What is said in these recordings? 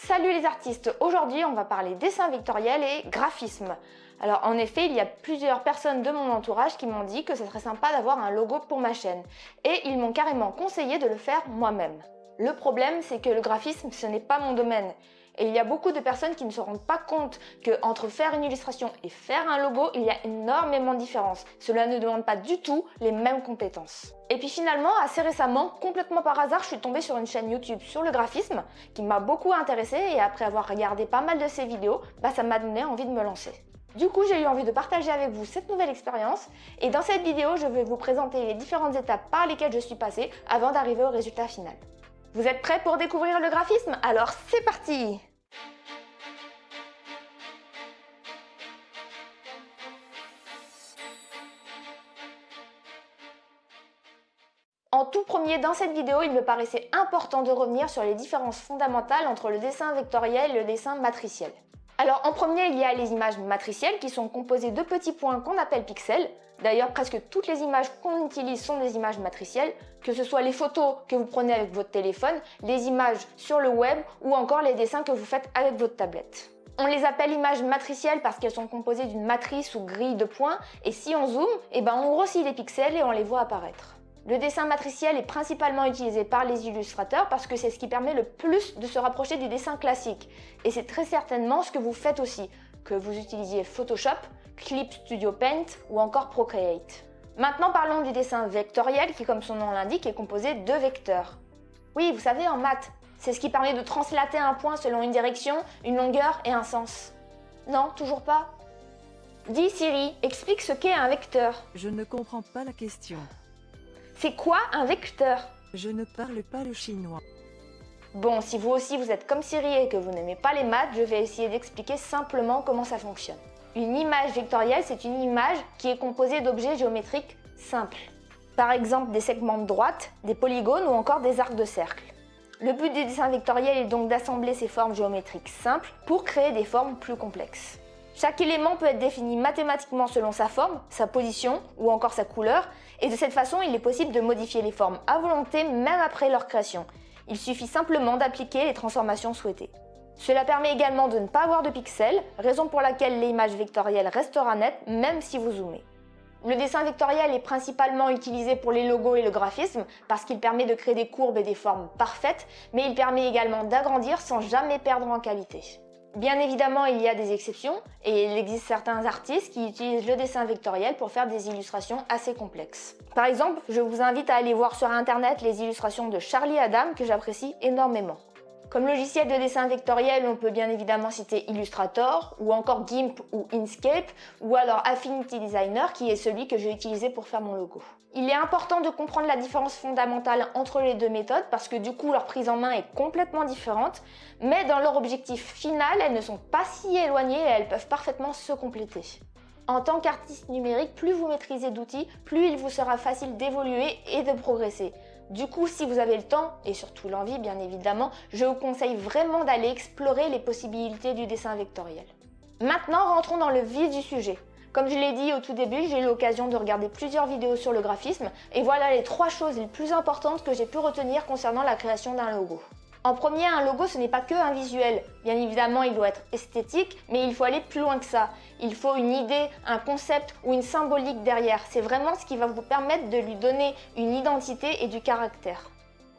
Salut les artistes, aujourd'hui on va parler dessin vectoriel et graphisme. Alors en effet, il y a plusieurs personnes de mon entourage qui m'ont dit que ce serait sympa d'avoir un logo pour ma chaîne et ils m'ont carrément conseillé de le faire moi-même. Le problème, c'est que le graphisme, ce n'est pas mon domaine. Et il y a beaucoup de personnes qui ne se rendent pas compte qu'entre faire une illustration et faire un logo, il y a énormément de différences. Cela ne demande pas du tout les mêmes compétences. Et puis finalement, assez récemment, complètement par hasard, je suis tombée sur une chaîne YouTube sur le graphisme qui m'a beaucoup intéressée et après avoir regardé pas mal de ses vidéos, ça m'a donné envie de me lancer. Du coup, j'ai eu envie de partager avec vous cette nouvelle expérience et dans cette vidéo, je vais vous présenter les différentes étapes par lesquelles je suis passée avant d'arriver au résultat final. Vous êtes prêts pour découvrir le graphisme? Alors c'est parti! En tout premier, dans cette vidéo, il me paraissait important de revenir sur les différences fondamentales entre le dessin vectoriel et le dessin matriciel. Alors en premier, il y a les images matricielles qui sont composées de petits points qu'on appelle pixels. D'ailleurs, presque toutes les images qu'on utilise sont des images matricielles, que ce soit les photos que vous prenez avec votre téléphone, les images sur le web ou encore les dessins que vous faites avec votre tablette. On les appelle images matricielles parce qu'elles sont composées d'une matrice ou grille de points et si on zoome, on grossit les pixels et on les voit apparaître. Le dessin matriciel est principalement utilisé par les illustrateurs parce que c'est ce qui permet le plus de se rapprocher du dessin classique. Et c'est très certainement ce que vous faites aussi, que vous utilisiez Photoshop, Clip Studio Paint ou encore Procreate. Maintenant parlons du dessin vectoriel qui, comme son nom l'indique, est composé de vecteurs. Oui, vous savez, en maths, c'est ce qui permet de translater un point selon une direction, une longueur et un sens. Non, toujours pas? Dis Siri, explique ce qu'est un vecteur. Je ne comprends pas la question. C'est quoi un vecteur? Je ne parle pas le chinois. Bon, si vous aussi vous êtes comme Siri et que vous n'aimez pas les maths, je vais essayer d'expliquer simplement comment ça fonctionne. Une image vectorielle, c'est une image qui est composée d'objets géométriques simples. Par exemple, des segments de droite, des polygones ou encore des arcs de cercle. Le but du dessin vectoriel est donc d'assembler ces formes géométriques simples pour créer des formes plus complexes. Chaque élément peut être défini mathématiquement selon sa forme, sa position ou encore sa couleur, et de cette façon, il est possible de modifier les formes à volonté même après leur création. Il suffit simplement d'appliquer les transformations souhaitées. Cela permet également de ne pas avoir de pixels, raison pour laquelle l'image vectorielle restera nette même si vous zoomez. Le dessin vectoriel est principalement utilisé pour les logos et le graphisme parce qu'il permet de créer des courbes et des formes parfaites, mais il permet également d'agrandir sans jamais perdre en qualité. Bien évidemment, il y a des exceptions et il existe certains artistes qui utilisent le dessin vectoriel pour faire des illustrations assez complexes. Par exemple, je vous invite à aller voir sur internet les illustrations de Charlie Adam que j'apprécie énormément. Comme logiciel de dessin vectoriel, on peut bien évidemment citer Illustrator ou encore GIMP ou Inkscape ou alors Affinity Designer qui est celui que j'ai utilisé pour faire mon logo. Il est important de comprendre la différence fondamentale entre les deux méthodes parce que du coup leur prise en main est complètement différente, mais dans leur objectif final, elles ne sont pas si éloignées et elles peuvent parfaitement se compléter. En tant qu'artiste numérique, plus vous maîtrisez d'outils, plus il vous sera facile d'évoluer et de progresser. Du coup, si vous avez le temps, et surtout l'envie bien évidemment, je vous conseille vraiment d'aller explorer les possibilités du dessin vectoriel. Maintenant, rentrons dans le vif du sujet. Comme je l'ai dit au tout début, j'ai eu l'occasion de regarder plusieurs vidéos sur le graphisme, et voilà les 3 choses les plus importantes que j'ai pu retenir concernant la création d'un logo. En premier, un logo, ce n'est pas que un visuel. Bien évidemment, il doit être esthétique, mais il faut aller plus loin que ça. Il faut une idée, un concept ou une symbolique derrière. C'est vraiment ce qui va vous permettre de lui donner une identité et du caractère.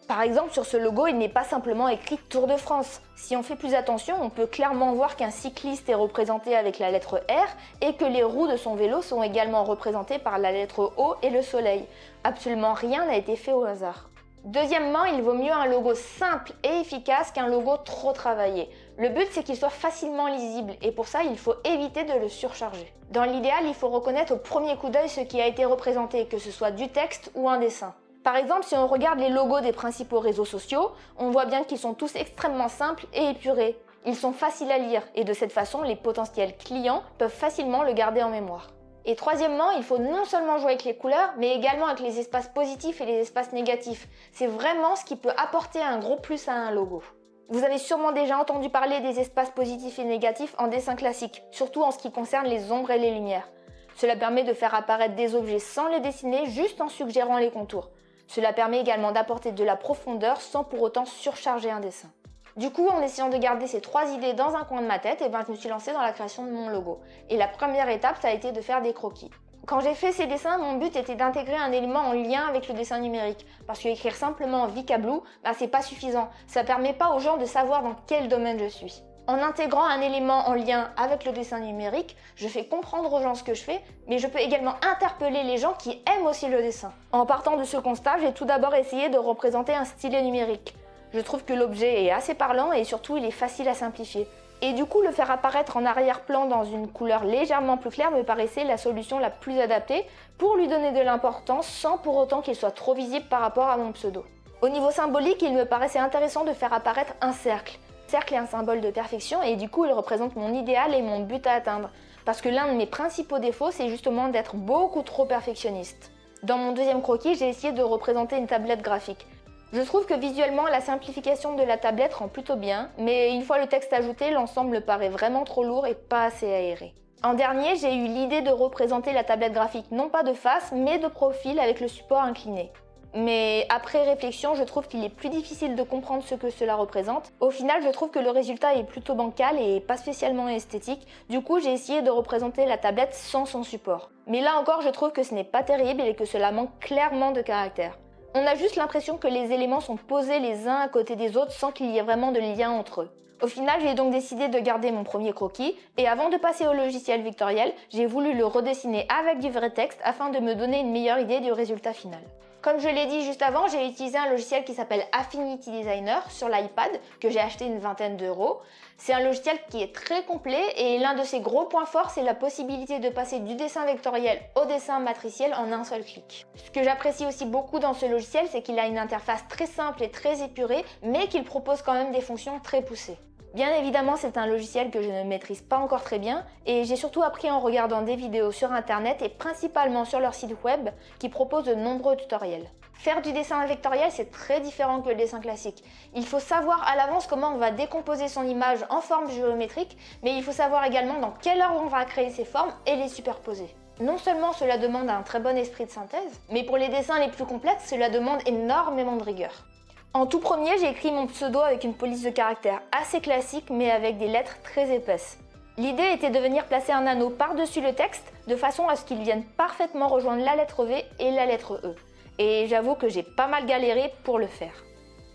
Par exemple, sur ce logo, il n'est pas simplement écrit Tour de France. Si on fait plus attention, on peut clairement voir qu'un cycliste est représenté avec la lettre R et que les roues de son vélo sont également représentées par la lettre O et le soleil. Absolument rien n'a été fait au hasard. Deuxièmement, il vaut mieux un logo simple et efficace qu'un logo trop travaillé. Le but, c'est qu'il soit facilement lisible et pour ça, il faut éviter de le surcharger. Dans l'idéal, il faut reconnaître au premier coup d'œil ce qui a été représenté, que ce soit du texte ou un dessin. Par exemple, si on regarde les logos des principaux réseaux sociaux, on voit bien qu'ils sont tous extrêmement simples et épurés. Ils sont faciles à lire et de cette façon, les potentiels clients peuvent facilement le garder en mémoire. Et troisièmement, il faut non seulement jouer avec les couleurs, mais également avec les espaces positifs et les espaces négatifs. C'est vraiment ce qui peut apporter un gros plus à un logo. Vous avez sûrement déjà entendu parler des espaces positifs et négatifs en dessin classique, surtout en ce qui concerne les ombres et les lumières. Cela permet de faire apparaître des objets sans les dessiner, juste en suggérant les contours. Cela permet également d'apporter de la profondeur sans pour autant surcharger un dessin. Du coup, en essayant de garder ces 3 idées dans un coin de ma tête, je me suis lancée dans la création de mon logo. Et la première étape, ça a été de faire des croquis. Quand j'ai fait ces dessins, mon but était d'intégrer un élément en lien avec le dessin numérique. Parce que écrire simplement VicaBlue, c'est pas suffisant. Ça permet pas aux gens de savoir dans quel domaine je suis. En intégrant un élément en lien avec le dessin numérique, je fais comprendre aux gens ce que je fais, mais je peux également interpeller les gens qui aiment aussi le dessin. En partant de ce constat, j'ai tout d'abord essayé de représenter un stylet numérique. Je trouve que l'objet est assez parlant et surtout il est facile à simplifier. Et du coup, le faire apparaître en arrière-plan dans une couleur légèrement plus claire me paraissait la solution la plus adaptée pour lui donner de l'importance sans pour autant qu'il soit trop visible par rapport à mon pseudo. Au niveau symbolique, il me paraissait intéressant de faire apparaître un cercle. Le cercle est un symbole de perfection et du coup, il représente mon idéal et mon but à atteindre. Parce que l'un de mes principaux défauts, c'est justement d'être beaucoup trop perfectionniste. Dans mon deuxième croquis, j'ai essayé de représenter une tablette graphique. Je trouve que visuellement, la simplification de la tablette rend plutôt bien, mais une fois le texte ajouté, l'ensemble paraît vraiment trop lourd et pas assez aéré. En dernier, j'ai eu l'idée de représenter la tablette graphique non pas de face, mais de profil avec le support incliné. Mais après réflexion, je trouve qu'il est plus difficile de comprendre ce que cela représente. Au final, je trouve que le résultat est plutôt bancal et pas spécialement esthétique. Du coup, j'ai essayé de représenter la tablette sans son support. Mais là encore, je trouve que ce n'est pas terrible et que cela manque clairement de caractère. On a juste l'impression que les éléments sont posés les uns à côté des autres sans qu'il y ait vraiment de lien entre eux. Au final, j'ai donc décidé de garder mon premier croquis et avant de passer au logiciel Victoriel, j'ai voulu le redessiner avec du vrai texte afin de me donner une meilleure idée du résultat final. Comme je l'ai dit juste avant, j'ai utilisé un logiciel qui s'appelle Affinity Designer sur l'iPad que j'ai acheté une vingtaine d'euros. C'est un logiciel qui est très complet et l'un de ses gros points forts, c'est la possibilité de passer du dessin vectoriel au dessin matriciel en un seul clic. Ce que j'apprécie aussi beaucoup dans ce logiciel, c'est qu'il a une interface très simple et très épurée, mais qu'il propose quand même des fonctions très poussées. Bien évidemment, c'est un logiciel que je ne maîtrise pas encore très bien et j'ai surtout appris en regardant des vidéos sur internet et principalement sur leur site web qui propose de nombreux tutoriels. Faire du dessin vectoriel, c'est très différent que le dessin classique. Il faut savoir à l'avance comment on va décomposer son image en forme géométrique, mais il faut savoir également dans quel ordre on va créer ces formes et les superposer. Non seulement cela demande un très bon esprit de synthèse, mais pour les dessins les plus complexes, cela demande énormément de rigueur. En tout premier, j'ai écrit mon pseudo avec une police de caractère assez classique mais avec des lettres très épaisses. L'idée était de venir placer un anneau par-dessus le texte de façon à ce qu'il vienne parfaitement rejoindre la lettre V et la lettre E. Et j'avoue que j'ai pas mal galéré pour le faire.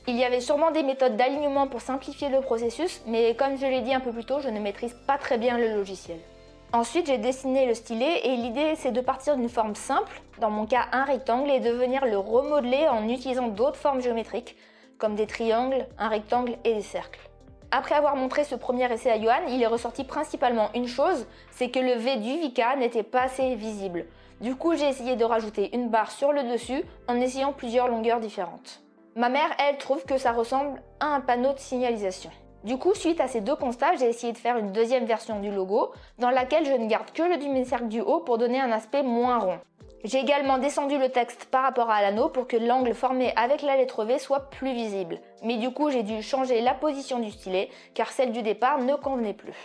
Il y avait sûrement des méthodes d'alignement pour simplifier le processus, mais comme je l'ai dit un peu plus tôt, je ne maîtrise pas très bien le logiciel. Ensuite, j'ai dessiné le stylet et l'idée c'est de partir d'une forme simple, dans mon cas un rectangle, et de venir le remodeler en utilisant d'autres formes géométriques, comme des triangles, un rectangle et des cercles. Après avoir montré ce premier essai à Johan, il est ressorti principalement une chose, c'est que le V du Vika n'était pas assez visible. Du coup, j'ai essayé de rajouter une barre sur le dessus en essayant plusieurs longueurs différentes. Ma mère, elle, trouve que ça ressemble à un panneau de signalisation. Du coup, suite à ces deux constats, j'ai essayé de faire une deuxième version du logo, dans laquelle je ne garde que le demi-cercle du haut pour donner un aspect moins rond. J'ai également descendu le texte par rapport à l'anneau pour que l'angle formé avec la lettre V soit plus visible. Mais du coup, j'ai dû changer la position du stylet, car celle du départ ne convenait plus.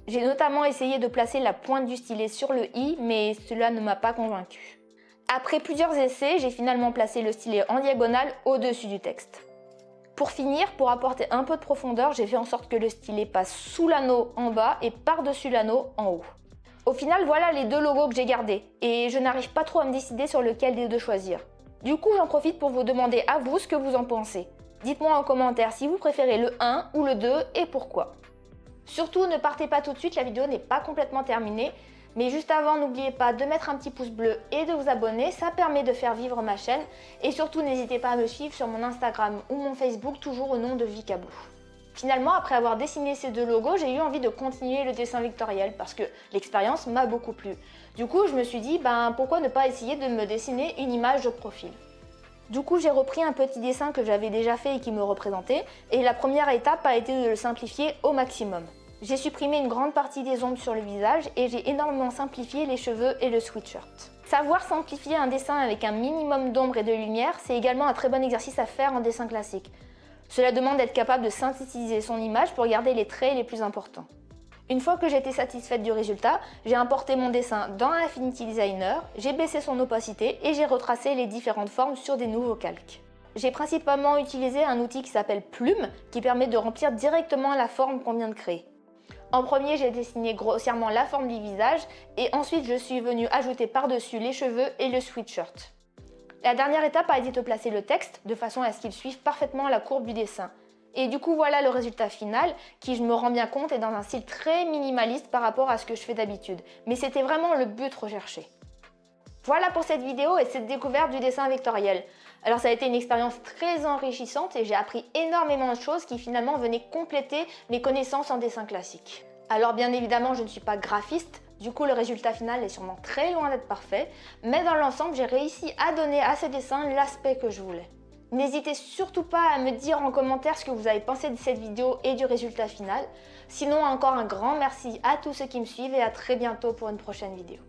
J'ai notamment essayé de placer la pointe du stylet sur le i, mais cela ne m'a pas convaincue. Après plusieurs essais, j'ai finalement placé le stylet en diagonale au-dessus du texte. Pour finir, pour apporter un peu de profondeur, j'ai fait en sorte que le stylet passe sous l'anneau en bas et par-dessus l'anneau en haut. Au final, voilà les deux logos que j'ai gardés et je n'arrive pas trop à me décider sur lequel des deux choisir. Du coup, j'en profite pour vous demander à vous ce que vous en pensez. Dites-moi en commentaire si vous préférez le 1 ou le 2 et pourquoi. Surtout, ne partez pas tout de suite, la vidéo n'est pas complètement terminée. Mais juste avant, n'oubliez pas de mettre un petit pouce bleu et de vous abonner, ça permet de faire vivre ma chaîne. Et surtout, n'hésitez pas à me suivre sur mon Instagram ou mon Facebook, toujours au nom de VicaBlue. Finalement, après avoir dessiné ces deux logos, j'ai eu envie de continuer le dessin vectoriel parce que l'expérience m'a beaucoup plu. Du coup, je me suis dit, pourquoi ne pas essayer de me dessiner une image de profil. Du coup, j'ai repris un petit dessin que j'avais déjà fait et qui me représentait, et la première étape a été de le simplifier au maximum. J'ai supprimé une grande partie des ombres sur le visage et j'ai énormément simplifié les cheveux et le sweatshirt. Savoir simplifier un dessin avec un minimum d'ombre et de lumière, c'est également un très bon exercice à faire en dessin classique. Cela demande d'être capable de synthétiser son image pour garder les traits les plus importants. Une fois que j'étais satisfaite du résultat, j'ai importé mon dessin dans Affinity Designer, j'ai baissé son opacité et j'ai retracé les différentes formes sur des nouveaux calques. j'ai principalement utilisé un outil qui s'appelle Plume, qui permet de remplir directement la forme qu'on vient de créer. En premier, j'ai dessiné grossièrement la forme du visage et ensuite je suis venue ajouter par-dessus les cheveux et le sweatshirt. La dernière étape a été de placer le texte de façon à ce qu'il suive parfaitement la courbe du dessin. Et du coup, voilà le résultat final qui, je me rends bien compte, est dans un style très minimaliste par rapport à ce que je fais d'habitude. Mais c'était vraiment le but recherché. Voilà pour cette vidéo et cette découverte du dessin vectoriel. Alors ça a été une expérience très enrichissante et j'ai appris énormément de choses qui finalement venaient compléter mes connaissances en dessin classique. Alors bien évidemment, je ne suis pas graphiste, du coup le résultat final est sûrement très loin d'être parfait, mais dans l'ensemble, j'ai réussi à donner à ces dessins l'aspect que je voulais. N'hésitez surtout pas à me dire en commentaire ce que vous avez pensé de cette vidéo et du résultat final. Sinon, encore un grand merci à tous ceux qui me suivent et à très bientôt pour une prochaine vidéo.